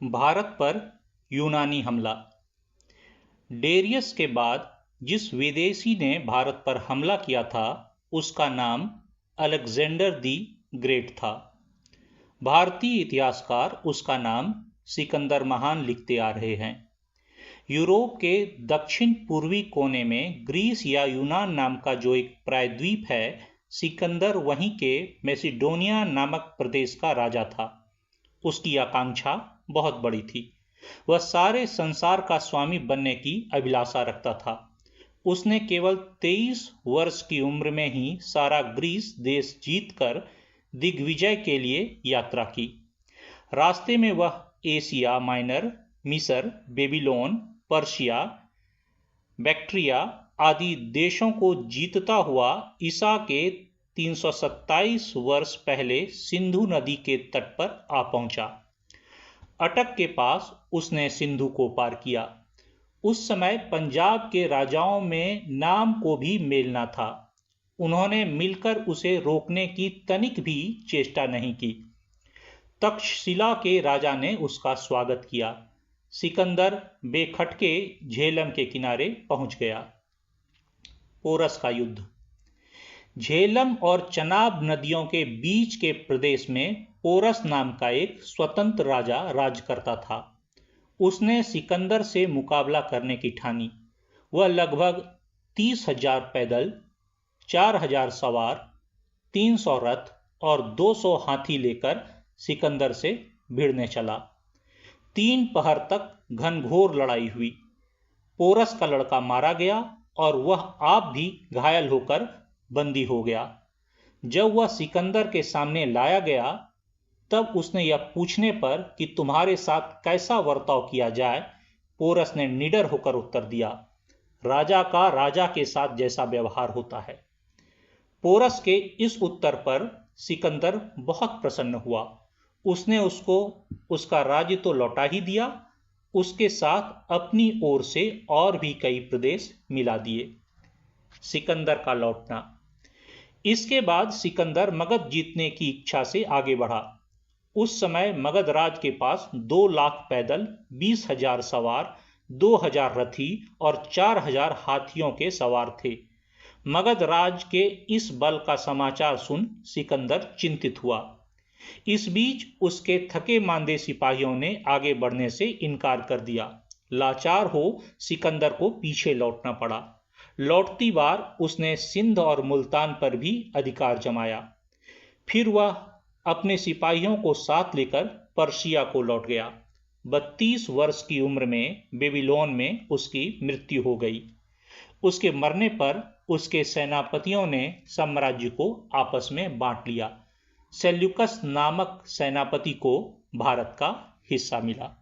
भारत पर यूनानी हमला। डेरियस के बाद जिस विदेशी ने भारत पर हमला किया था उसका नाम अलेक्जेंडर दी ग्रेट था। भारतीय इतिहासकार उसका नाम सिकंदर महान लिखते आ रहे हैं। यूरोप के दक्षिण पूर्वी कोने में ग्रीस या यूनान नाम का जो एक प्रायद्वीप है, सिकंदर वहीं के मैसिडोनिया नामक प्रदेश का राजा था। उसकी आकांक्षा बहुत बड़ी थी। वह सारे संसार का स्वामी बनने की अभिलाषा रखता था। उसने केवल 23 वर्ष की उम्र में ही सारा ग्रीस देश जीतकर दिग्विजय के लिए यात्रा की। रास्ते में वह एशिया माइनर, मिस्र, बेबीलोन, पर्शिया, बैक्ट्रिया आदि देशों को जीतता हुआ ईसा के 327 वर्ष पहले सिंधु नदी के तट पर आ पहुंचा। अटक के पास उसने सिंधु को पार किया। उस समय पंजाब के राजाओं में नाम को भी मेल न था। उन्होंने मिलकर उसे रोकने की तनिक भी चेष्टा नहीं की। तक्षशिला के राजा ने उसका स्वागत किया। सिकंदर बेखटके झेलम के किनारे पहुंच गया। पोरस का युद्ध। झेलम और चनाब नदियों के बीच के प्रदेश में पोरस नाम का एक स्वतंत्र राजा राज करता था। उसने सिकंदर से मुकाबला करने की ठानी। वह लगभग 30,000 पैदल, 4,000 सवार, 300 रथ और 200 हाथी लेकर सिकंदर से भिड़ने चला। 3 पहर तक घनघोर लड़ाई हुई। पोरस का लड़का मारा गया और वह आप भी घायल होकर बंदी हो गया। जब वह सिकंदर के सामने लाया गया तब उसने यह पूछने पर कि तुम्हारे साथ कैसा वर्ताव किया जाए, पोरस ने निडर होकर उत्तर दिया, राजा का राजा के साथ जैसा व्यवहार होता है। पोरस के इस उत्तर पर सिकंदर बहुत प्रसन्न हुआ। उसने उसको उसका राज्य तो लौटा ही दिया, उसके साथ अपनी ओर से और भी कई प्रदेश मिला दिए। सिकंदर का लौटना। इसके बाद सिकंदर मगध जीतने की इच्छा से आगे बढ़ा। उस समय मगध राज के पास 2 लाख पैदल, 20,000 सवार, 2,000 रथी और 4,000 हाथियों के सवार थे। मगध राज के इस बल का समाचार सुन सिकंदर चिंतित हुआ। इस बीच उसके थके मांदे सिपाहियों ने आगे बढ़ने से इनकार कर दिया। लाचार हो सिकंदर को पीछे लौटना पड़ा। लौटती बार उसने सिंध और मुल्तान पर भी अधिकार जमाया। फिर वह अपने सिपाहियों को साथ लेकर पर्शिया को लौट गया। 32 वर्ष की उम्र में बेबीलोन में उसकी मृत्यु हो गई। उसके मरने पर उसके सेनापतियों ने साम्राज्य को आपस में बांट लिया। सेल्यूकस नामक सेनापति को भारत का हिस्सा मिला।